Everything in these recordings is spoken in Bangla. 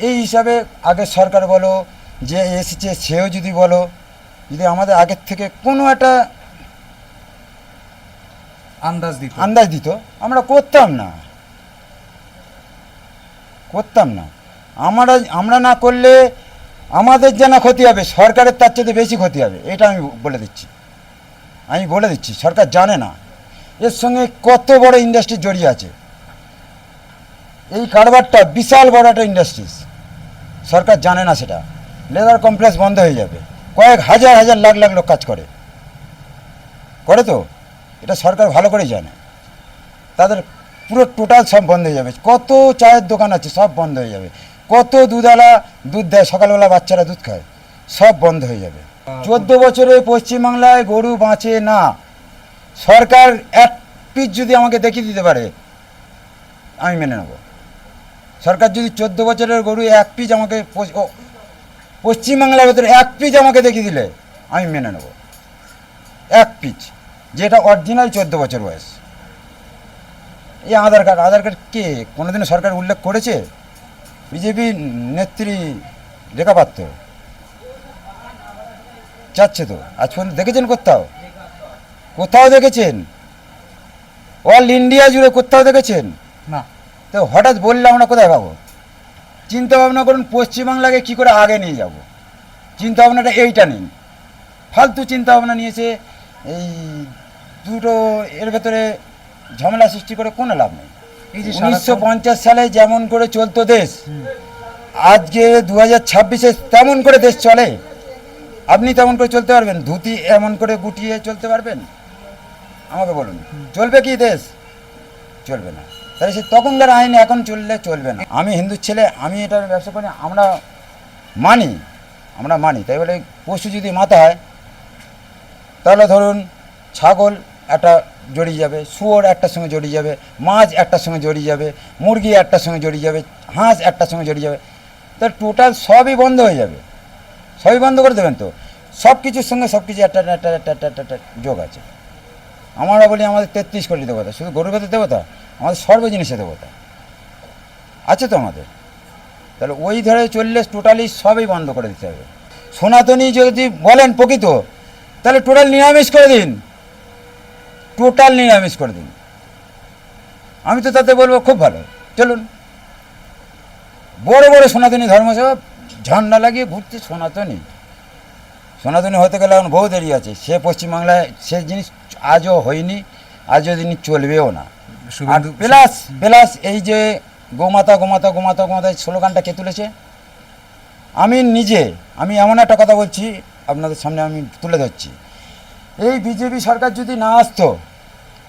এই হিসাবে আগে সরকার বলো যে এসেছে সেও যদি বলো, যদি আমাদের আগের থেকে কোনো একটা আন্দাজ দিত আমরা করতাম না। আমরা না করলে আমাদের যে না ক্ষতি হবে, সরকারের তার চেয়ে বেশি ক্ষতি হবে, এটা আমি বলে দিচ্ছি। সরকার জানে না এর সঙ্গে কত বড় ইন্ডাস্ট্রি জড়িয়ে আছে। এই কারবারটা বিশাল বড় একটা ইন্ডাস্ট্রিজ, সরকার জানে না সেটা। লেবার কমপ্লেক্স বন্ধ হয়ে যাবে, কয়েক হাজার লাখ লোক কাজ করে তো, এটা সরকার ভালো করেই জানে। তাদের পুরো টোটাল সব বন্ধ হয়ে যাবে। কত চায়ের দোকান আছে সব বন্ধ হয়ে যাবে, কত দুধওয়ালা দুধ দেয়, সকালবেলা বাচ্চারা দুধ খায়, সব বন্ধ হয়ে যাবে। 14 বছরে পশ্চিমবাংলায় গরু বাঁচে না। সরকার এক পিস যদি আমাকে দেখিয়ে দিতে পারে আমি মেনে নেব। সরকার যদি 14 বছরের গরু এক পিস আমাকে পশ্চিমবাংলার ভেতরে এক পিস আমাকে দেখিয়ে দিলে আমি মেনে নেব। এক পিস, যেটা অরিজিনাল 14 বছর বয়স। এই আধার কার্ড কে কোনোদিনও সরকার উল্লেখ করেছে? বিজেপি নেত্রী রেখা পাত্র চাচ্ছে তো। আজ পর্যন্ত দেখেছেন কোথাও দেখেছেন? অল ইন্ডিয়া জুড়ে কোথাও দেখেছেন না। তো হঠাৎ বললে আমরা কোথায় পাবো? চিন্তা ভাবনা করুন, পশ্চিমবাংলাকে কী করে আগে নিয়ে যাব। চিন্তা ভাবনাটা এইটা নেই, ফালতু চিন্তা ভাবনা নিয়েছে। এই দুটো এর ভেতরে ঝামেলা সৃষ্টি করে কোনো লাভ নেই। 1950 সালে যেমন করে চলতো দেশ, আজকে 2026-এ তেমন করে দেশ চলে? আপনি তেমন করে চলতে পারবেন? ধুতি এমন করে গুটিয়ে চলতে পারবেন? আমাকে বলুন, চলবে কি দেশ? চলবে না। তাই সে তখনকার আইন এখন চললে চলবে না। আমি হিন্দু ছেলে, আমি এটার ব্যবসা করি, আমরা মানি। তাই বলে পশু যদি মাথা হয়, তাহলে ধরুন ছাগল একটা জড়িয়ে যাবে, শুয়োর একটার সঙ্গে জড়িয়ে যাবে, মাছ একটার সঙ্গে জড়িয়ে যাবে, মুরগি একটার সঙ্গে জড়িয়ে যাবে, হাঁস একটার সঙ্গে জড়িয়ে যাবে। তার টোটাল সবই বন্ধ হয়ে যাবে। সবই বন্ধ করে দেবেন তো? সব কিছুর সঙ্গে সব কিছু একটা যোগ আছে। আমরা বলি আমাদের 33 কোটি দেবতা, শুধু গরুর ভেতর দেবতা, আমাদের সর্ব জিনিসে দেবতা আছে তো আমাদের। তাহলে ওই ধরে চললে টোটালি সবই বন্ধ করে দিতে হবে। সনাতনী যদি বলেন প্রকৃত, তাহলে টোটাল নিরামিষ করে দিন, আমি তো তাতে বলবো খুব ভালো। চলুন, বড় সনাতনী ধর্ম সব ঝান্ডা লাগিয়ে ঘুরতে। সনাতনী হতে গেলে এখন বহু দেরি আছে। সে পশ্চিমবাংলায় সে জিনিস আজও হয়নি, আজও জিনিস চলবেও না। আর প্লাস এই যে গোমাতা স্লোগানটা কে তুলেছে? আমি এমন একটা কথা বলছি আপনাদের সামনে, আমি তুলে ধরছি। এই বিজেপি সরকার যদি না আসতো,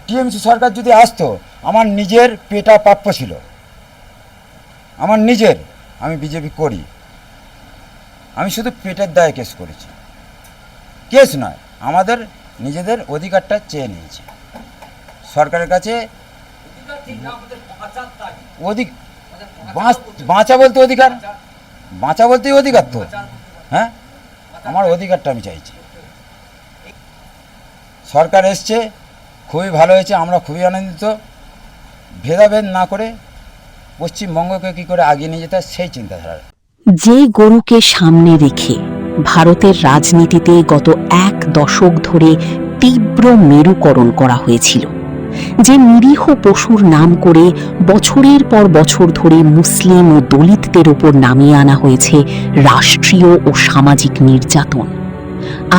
টিএমসি সরকার যদি আসতো, আমার নিজের পেটা প্রাপ্য ছিল। আমি বিজেপি করি, আমি শুধু পেটের দায়ে কেস করেছি। কেস নয়, আমাদের নিজেদের অধিকারটা চেয়ে নিয়েছি সরকারের কাছে। বাঁচা বলতেই অধিকার তো। হ্যাঁ, আমার অধিকারটা আমি চাইছি। সরকার এসছে, খুবই ভালো হয়েছে, আমরা খুবই আনন্দিত। ভেদাভেদ না করে পশ্চিমবঙ্গকে কী করে আগিয়ে নিয়ে যেতে হয় সেই চিন্তাধারা। যে গরুকে সামনে রেখে ভারতের রাজনীতিতে গত 1 দশক ধরে তীব্র মেরুকরণ করা হয়েছিল, যে নিরীহ পশুর নাম করে বছরের পর বছর ধরে মুসলিম ও দলিতদের ওপর নামিয়ে আনা হয়েছে রাষ্ট্রীয় ও সামাজিক নির্যাতন,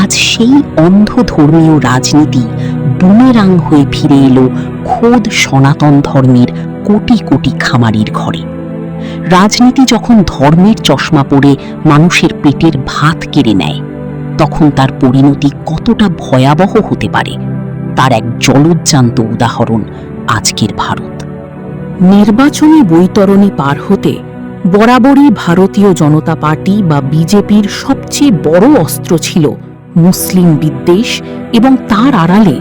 আজ সেই অন্ধ ধর্মীয় রাজনীতি বুমেরাং হয়ে ফিরে এলো খোদ সনাতন ধর্মের কোটি কোটি খামারির ঘরে। রাজনীতি যখন ধর্মের চশমা পরে মানুষের পেটের ভাত কেড়ে নেয়, তখন তার পরিণতি কতটা ভয়াবহ হতে পারে তার এক জলজ্জান্ত উদাহরণ আজকের ভারত। নির্বাচনী বৈতরণী পার হতে বরাবরই ভারতীয় জনতা পার্টি বা বিজেপির সবচেয়ে বড় অস্ত্র ছিল মুসলিম বিদ্বেষ এবং তার আড়ালে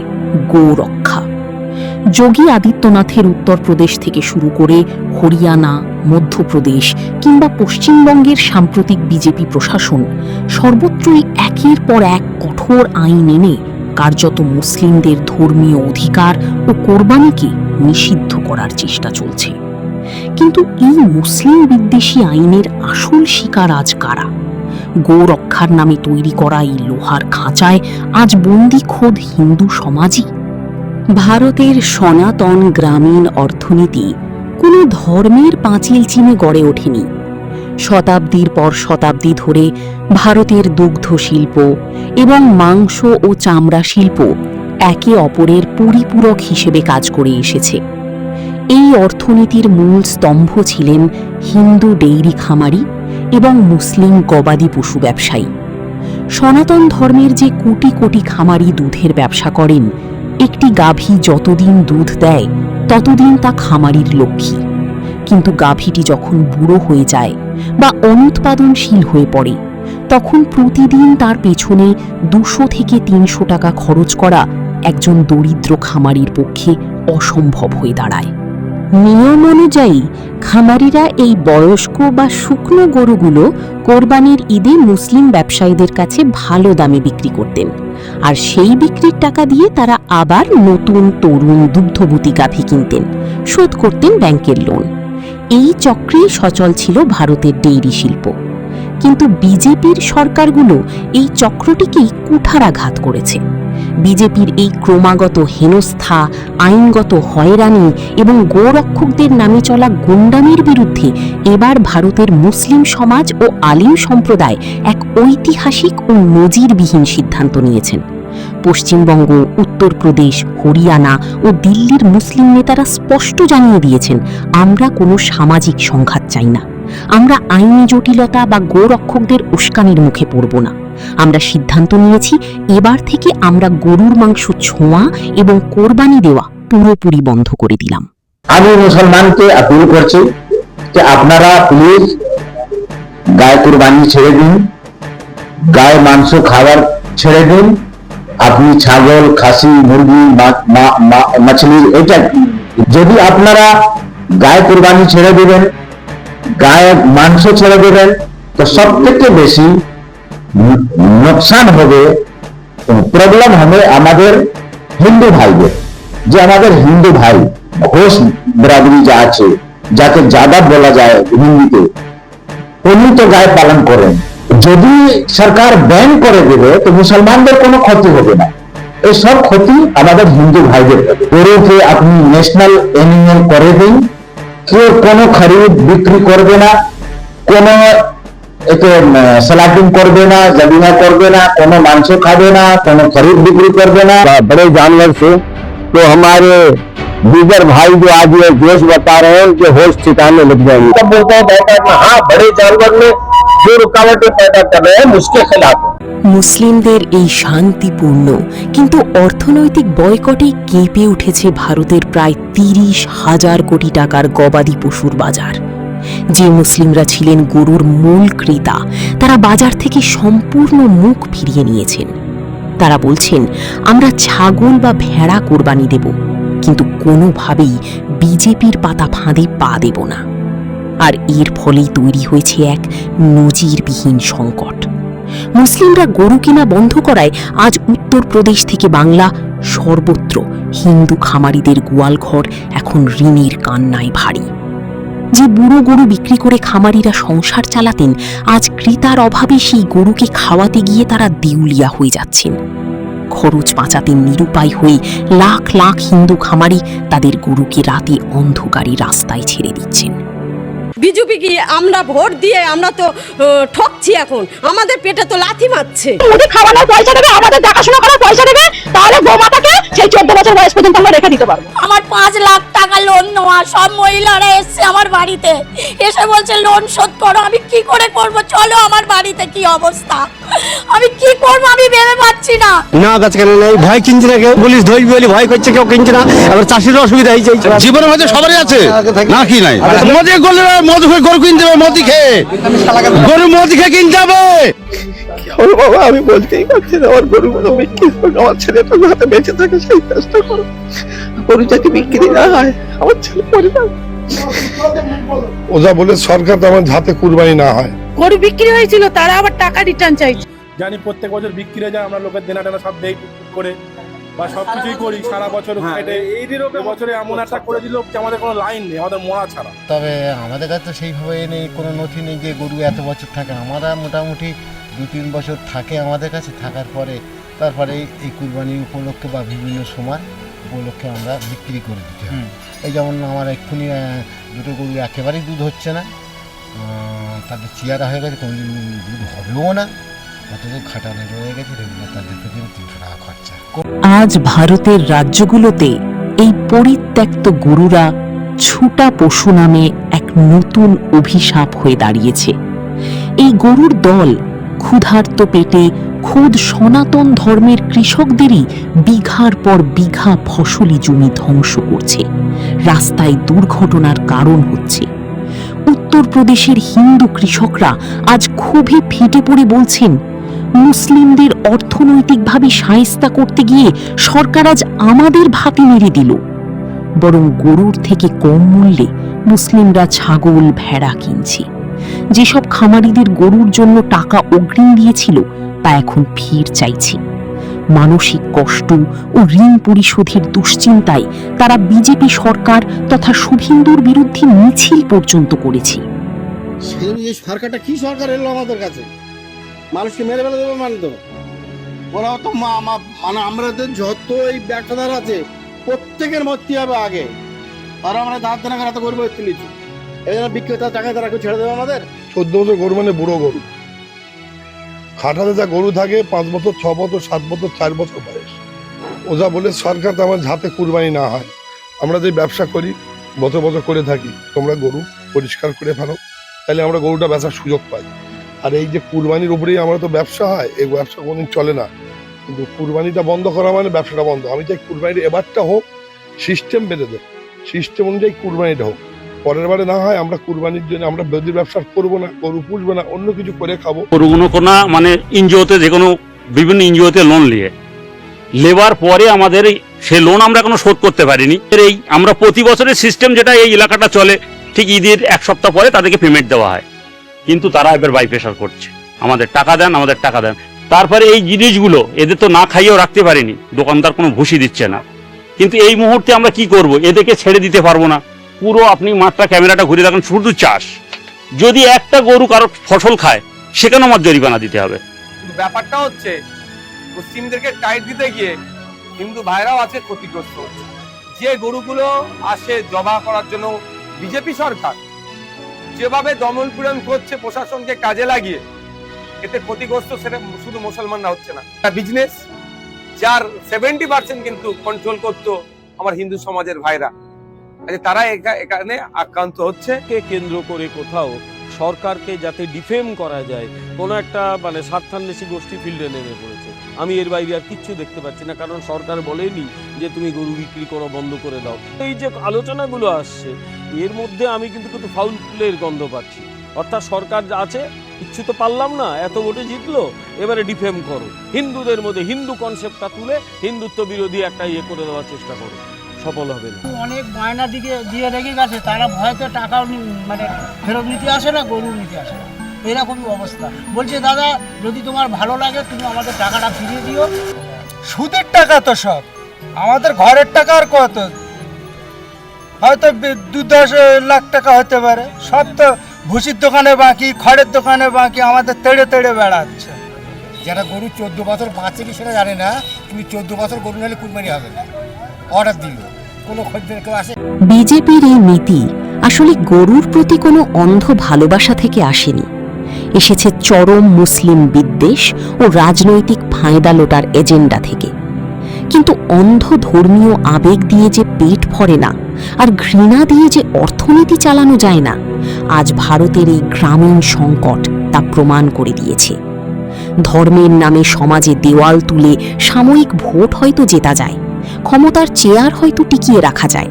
গোরক্ষা। যোগী আদিত্যনাথের উত্তরপ্রদেশ থেকে শুরু করে হরিয়ানা, মধ্যপ্রদেশ কিংবা পশ্চিমবঙ্গের সাম্প্রতিক বিজেপি প্রশাসন সর্বত্রই একের পর এক কঠোর আইন এনে কার্যত মুসলিমদের ধর্মীয় অধিকার ও কোরবানিকে নিষিদ্ধ করার চেষ্টা চলছে। কিন্তু এই মুসলিম বিদ্বেষী আইনের আসল শিকার আজ কারা? গো রক্ষার নামে তৈরি করা এই লোহার খাঁচায় আজ বন্দী খোদ হিন্দু সমাজই। ভারতের সনাতন গ্রামীণ অর্থনীতি কোনো ধর্মের পাঁচিল চিনে গড়ে ওঠেনি। শতাব্দীর পর শতাব্দী ধরে ভারতের দুগ্ধ শিল্প এবং মাংস ও চামড়া শিল্প একে অপরের পরিপূরক হিসেবে কাজ করে এসেছে। এই অর্থনীতির মূল স্তম্ভ ছিলেন হিন্দু ডেইরি খামারি এবং মুসলিম গবাদি পশু ব্যবসায়ী। সনাতন ধর্মের যে কোটি কোটি খামারি দুধের ব্যবসা করেন, একটি গাভী যতদিন দুধ দেয় ততদিন তা খামারির লক্ষ্মী। কিন্তু গাভীটি যখন বুড়ো হয়ে যায় বা অনুৎপাদনশীল হয়ে পড়ে, তখন প্রতিদিন তার পেছনে 200 থেকে 300 টাকা খরচ করা একজন দরিদ্র খামারির পক্ষে অসম্ভব হয়ে দাঁড়ায়। নিয়ম অনুযায়ী খামারিরা এই বয়স্ক বা শুকনো গরুগুলো কোরবানির ঈদে মুসলিম ব্যবসায়ীদের কাছে ভালো দামে বিক্রি করতেন, আর সেই বিক্রির টাকা দিয়ে তারা আবার নতুন তরুণ দুগ্ধবতী গাভী কিনতেন, শোধ করতেন ব্যাংকের লোন। এই চক্রেই সচল ছিল ভারতের ডেইরি শিল্প। কিন্তু বিজেপির সরকারগুলো এই চক্রটিকেই কুঠারাঘাত করেছে। বিজেপির এই ক্রমাগত হেনস্থা, আইনগত হয়রানি এবং গোরক্ষকদের নামে চলা গুন্ডামির বিরুদ্ধে এবার ভারতের মুসলিম সমাজ ও আলিম সম্প্রদায় এক ঐতিহাসিক ও নজিরবিহীন সিদ্ধান্ত নিয়েছেন। পশ্চিমবঙ্গ, উত্তরপ্রদেশ, হরিয়ানা ও দিল্লির মুসলিম নেতারা স্পষ্ট জানিয়ে দিয়েছেন, আমরা কোনো সামাজিক সংঘাত চাই না। আমরা আইনি জটিলতা বা গোরক্ষকদের উস্কানির মুখে পড়ব না। আমরা সিদ্ধান্ত নিয়েছি, এবার থেকে আমরা গরুর মাংস ছোঁয়া এবং কোরবানি দেওয়া পুরোপুরি বন্ধ করে দিলাম। আমি মুসলমানকে আপিল করছি যে আপনারা প্লিজ গায়ে কুরবানি ছেড়ে দিন, গায়ে মাংস খাবার ছেড়ে দিন। আপনি ছাগল, খাসি, মুরগি, মাছলি, এটা যদি আপনারা গায়ে কুরবানি ছেড়ে দিবেন, গায়ে মাংস ছেড়ে দেবেন, তো সব থেকে বেশি নোকসান হবে, প্রবলেম হবে আমাদের হিন্দু ভাইদের। যে আমাদের হিন্দু ভাই ঘোষ বিরাদরি যা আছে, যাকে যাদব বলা যায় হিন্দিতে, উনি তো গায়ে পালন করেন। যদি সরকার ব্যান করে দেবে তো মুসলমানদের কোনো ক্ষতি হবে না, এই সব ক্ষতি আমাদের হিন্দু ভাইদের হবে। গরুকে আপনি ন্যাশনাল এনিম্যাল করে দিন, কেউ কোনো খরিদ বিক্রি করবে না, কোনো একে স্লাইডিং করবে না, জবিনা করবে না, কোনো মাংস খাবে না, কোনো खरीद बिक्री करবে না। बड़े जानवर से तो हमारे दीगर भाई जो आज ये जोश बता रहे हैं उनके होश ठिकाने लग जाएंगे। तब बोलते हैं बैठक में, हाँ बड़े जानवर में जो रुकावटें पैदा कर रहे हैं उसके खिलाफ। মুসলিমদের এই শান্তিপূর্ণ কিন্তু অর্থনৈতিক বয়কটে কেঁপে উঠেছে ভারতের প্রায় 30,000 কোটি টাকার গবাদি পশুর বাজার। যে মুসলিমরা ছিলেন গরুর মূল ক্রেতা, তারা বাজার থেকে সম্পূর্ণ মুখ ফিরিয়ে নিয়েছেন। তারা বলছেন, আমরা ছাগল বা ভেড়া কোরবানি দেব, কিন্তু কোনোভাবেই বিজেপির পাতা ফাঁদে পা দেব না। আর এর ফলেই তৈরি হয়েছে এক নজিরবিহীন সংকট। মুসলিমরা গরু কেনা বন্ধ করায় আজ উত্তরপ্রদেশ থেকে বাংলা সর্বত্র হিন্দু খামারিদের গোয়ালঘর এখন ঋণের কান্নায় ভারী। যে বুড়ো গরু বিক্রি করে খামারিরা সংসার চালাতেন, আজ ক্রেতার অভাবে সেই গরুকে খাওয়াতে গিয়ে তারা দেউলিয়া হয়ে যাচ্ছেন। খরচ বাঁচাতে নিরুপায় হয়ে লাখ লাখ হিন্দু খামারি তাদের গরুকে রাতে অন্ধকারে রাস্তায় ছেড়ে দিচ্ছেন। বিজেপি কি আমরা ভোট দিয়ে আমরা তো ঠকছি, এখন আমাদের পেটে তো লাথি মারছে। ওদের খাওয়ানোর পয়সা দেবে, আমাদের দেখাশোনা করার পয়সা দেবে, তাহলে গোমাতাকে সেই 14 বছর বয়স পর্যন্ত আমরা রেখে দিতে পারবো। আমার 5 লাখ টাকা লোন নেওয়া, সব মহিলারা এসছে আমার বাড়িতে, এসে বলছে লোন শোধ করো। আমি কি করে করব? চলো আমার বাড়িতে কি অবস্থা, আমি কি করব আমি ভেবে পাচ্ছি না। না বেচকেনা নেই, ভয় কিনছে না, কেউ পুলিশ ধরবে বলে ভয় করছে, কেউ কিনছে না। আবার চাষিরও অসুবিধা হয়েছে। জীবনের মধ্যে সবারই আছে, না কি নাই? মদ করলে মদ খেয়ে গরু কিনতে হবে, মদ খেয়ে গরু মদ খেয়ে কিনতে হবে। বাবা আমি বলতেই পারছি না, আমার গরুগুলো বিক্রি করে আমার ছেলেটা যাতে বেঁচে থাকে সেই চেষ্টা করো। গরু যাতে বিক্রি না হয়, আমার ছেলে পরিবার। ওজা বলে সরকার তো আমার হাতে কুরবানি না হয়। গরু বিক্রি হয়েছিল, তারা আবার টাকা রিটার্ন চাইছে। জানি প্রত্যেক বছর বিক্রি হয়ে যায়, আমরা লোকের দেনা টেনা সব দেই করে বা সব কিছুই করি সারা বছর কেটে। এই বছরে এমন একটা করে দিল যে আমাদের কোনো লাইন নেই, আমাদের মরা ছাড়া। তবে আমাদের কাছে সেইভাবে নেই, কোনো নথি নেই যে গরু এত বছর থাকে। আমরা মোটামুটি 2-3 বছর থাকে আমাদের কাছে, থাকার পরে তারপরে এই কুরবানি উপলক্ষে বা বিভিন্ন সময় উপলক্ষে আমরা বিক্রি করে দিতে হয়। এই যেমন আমার এক্ষুনি দুটো গরু একেবারেই দুধ হচ্ছে না, তাদের চেয়ারা হয়ে গেছে, কোনোদিন দুধ হবেও না, অথচ খাটানো রয়ে গেছে, রেগুলার তাদের প্রতি 300 টাকা খরচা। আজ ভারতের রাজ্যগুলোতে এই পরিত্যক্ত গরুরা ছুটা পশু নামে এক নতুন অভিশাপ হয়ে দাঁড়িয়েছে। এই গরুর দল ক্ষুধার্ত পেটে খোদ সনাতন ধর্মের কৃষকদেরই বিঘার পর বিঘা ফসলি জমি ধ্বংস করছে, রাস্তায় দুর্ঘটনার কারণ হচ্ছে। উত্তরপ্রদেশের হিন্দু কৃষকরা আজ ক্ষোভে ফেটে পড়ে বলছেন, মুসলিমদের অর্থনৈতিকভাবে শায়েস্তা করতে গিয়ে সরকার আজ আমাদের ভাতে মেরে দিল। বরং গরুর থেকে কম মূল্যে মুসলিমরা ছাগল ভেড়া কিনছে। যেসব খামারিদের গরুর জন্য টাকা অগ্রিম দিয়েছিল তা এখন ফির চাইছে। মানসিক কষ্ট ও ঋণ পরিশোধের দুশ্চিন্তায় তারা বিজেপি সরকার তথা শুভেন্দুর বিরুদ্ধে মিছিল পর্যন্ত করেছে। এই সরকারটা কি সরকার এলো আমাদের কাছে? মানুষকে মেরে ফেলে দেবে মানে তো ওরা তো মানে আমাদের যত এই ব্যবসাদার আছে প্রত্যেকের মরতে হবে আগে, আর আমরা দাঁত দানা খারাপ করবো তুলেছি। এই জন্য বিক্রেতার টাকা তারা ছেড়ে দেবে আমাদের। 14 বছর গরু মানে বুড়ো গরু, খাটাতে যা গরু থাকে 5 বছর 6 বছর 7 বছর 4 বছর বয়স। ওজা বলে সরকার তো আমার হাতে কুরবানি না হয়, আমরা যে ব্যবসা করি বছর বছর করে থাকি, তোমরা গরু পরিষ্কার করে ফেলো, তাহলে আমরা গরুটা বেচার সুযোগ পাই। আর এই যে কুরবানির উপরেই আমরা তো ব্যবসা হয়, এই ব্যবসা কোনোদিন চলে না। কিন্তু কুরবানিটা বন্ধ করা মানে ব্যবসাটা বন্ধ। আমি চাই কুরবানির এবারটা হোক, সিস্টেম বেঁধে দেয়, সিস্টেম অনুযায়ী কুরবানিটা হোক। পরের বারে না হয় আমরা কুরবানির জন্য আমরা বেদির ব্যবসা করবো না, গরু পুষবো না, অন্য কিছু করে খাবো। গরুগুলো কোনা মানে এনজিওতে যে কোনো বিভিন্ন এনজিওতে লোন নিয়ে লেবার পরে আমাদের সে লোন আমরা কোনো শোধ করতে পারিনি। এই আমরা প্রতি বছরের সিস্টেম যেটা এই এলাকাটা চলে, ঠিক ঈদের 1 সপ্তাহ পরে তাদেরকে পেমেন্ট দেওয়া হয়, কিন্তু তারা এবার বাই প্রেশার করছে, আমাদের টাকা দেন, আমাদের টাকা দেন। তারপরে এই জিনিসগুলো এদের তো না খাইয়েও রাখতে পারিনি, দোকানদার কোনো ভুসি দিচ্ছে না। কিন্তু এই মুহূর্তে আমরা কি করব? এদেরকে ছেড়ে দিতে পারবো না। পুরো আপনি মাঠটা ক্যামেরাটা ঘুরে দেখেন, শুধু চাষ। যদি একটা গরু কারো ফসল খায় সেখানে আমার জরিমানা দিতে হবে। ব্যাপারটা হচ্ছে মুসলিমদেরকে টাইট দিতে গিয়ে হিন্দু ভাইরাও আছে ক্ষতিগ্রস্ত হচ্ছে। যে গরুগুলো আসে জবা করার জন্য বিজেপি সরকার যেভাবে দমন পীড়ন করছে প্রশাসনকে কাজে লাগিয়ে, এতে ক্ষতিগ্রস্ত সেটা শুধু মুসলমানরা হচ্ছে না, বিজনেস যার 70% কিন্তু কন্ট্রোল করতো আমার হিন্দু সমাজের ভাইরা, তারা এখানে আক্রান্ত হচ্ছে। কেন্দ্র করে কোথাও সরকারকে যাতে ডিফেম করা যায়, কোনো একটা মানে স্বার্থান্বেষী গোষ্ঠী ফিল্ডে নেমে পড়েছে। আমি এর বাইরে আর কিচ্ছু দেখতে পাচ্ছি না, কারণ সরকার বলেনি যে তুমি গরু বিক্রি করো, বন্ধ করে দাও। এই যে আলোচনাগুলো আসছে এর মধ্যে আমি কিন্তু ফাউল প্লের গন্ধ পাচ্ছি। অর্থাৎ সরকার যা আছে, কিচ্ছু তো পারলাম না, এত ভোটে জিতলো, এবারে ডিফেম করো, হিন্দুদের মধ্যে হিন্দু কনসেপ্টটা তুলে হিন্দুত্ব বিরোধী একটা ইয়ে করে দেওয়ার চেষ্টা করো, সফল হবে না। অনেক বায়না দিয়ে রেখে গেছে, তারা ভয়তে টাকা মানে ফেরত নিতে আসে না, গরু নিতে আসে না, এরকমই অবস্থা। বলছে দাদা যদি তোমার ভালো লাগে তুমি আমাদের টাকাটা ফিরিয়ে দিও। সুদের টাকা তো সব, আমাদের ঘরের টাকা আর কত, হয়তো 2-10 লাখ টাকা হতে পারে, সব তো ভুসির দোকানে বাকি, খড়ের দোকানে বাকি, আমাদের তেড়ে তেড়ে বেড়াচ্ছে। যারা গরু 14 বছর বাঁচে কি সেটা জানে না, তুমি 14 বছর গরু নিলে কুরবানি হবে না, অর্ডার দিল, কোনো খদ্দের কেউ আসে। বিজেপির এই নীতি আসলে গরুর প্রতি কোনো অন্ধ ভালোবাসা থেকে আসেনি, এসেছে চরম মুসলিম বিদ্বেষ ও রাজনৈতিক ফায়দা লোটার এজেন্ডা থেকে। কিন্তু অন্ধ ধর্মীয় আবেগ দিয়ে যে পেট ভরে না, আর ঘৃণা দিয়ে যে অর্থনীতি চালানো যায় না, আজ ভারতের এই গ্রামীণ সংকট তা প্রমাণ করে দিয়েছে। ধর্মের নামে সমাজে দেওয়াল তুলে সাময়িক ভোট হয়তো জেতা যায়, ক্ষমতার চেয়ার হয়তো টিকিয়ে রাখা যায়,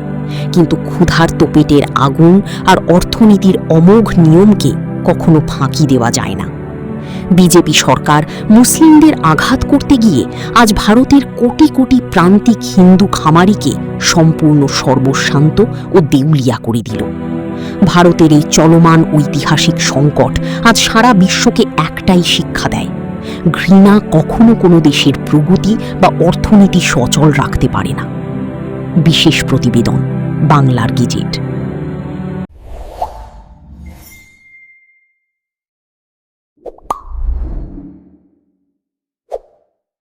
কিন্তু ক্ষুধার্ত পেটের আগুন আর অর্থনীতির অমোঘ নিয়মকে কখনো ফাঁকি দেওয়া যায় না। বিজেপি সরকার মুসলিমদের আঘাত করতে গিয়ে আজ ভারতের কোটি কোটি প্রান্তিক হিন্দু খামারিকে সম্পূর্ণ সর্বশান্ত ও দেউলিয়া করে দিল। ভারতের এই চলমান ঐতিহাসিক সংকট আজ সারা বিশ্বকে একটাই শিক্ষা দেয়, ঘৃণা কখনো কোনো দেশের প্রগতি বা অর্থনীতি সচল রাখতে পারে না। বিশেষ প্রতিবেদন, বাংলার গেজেট।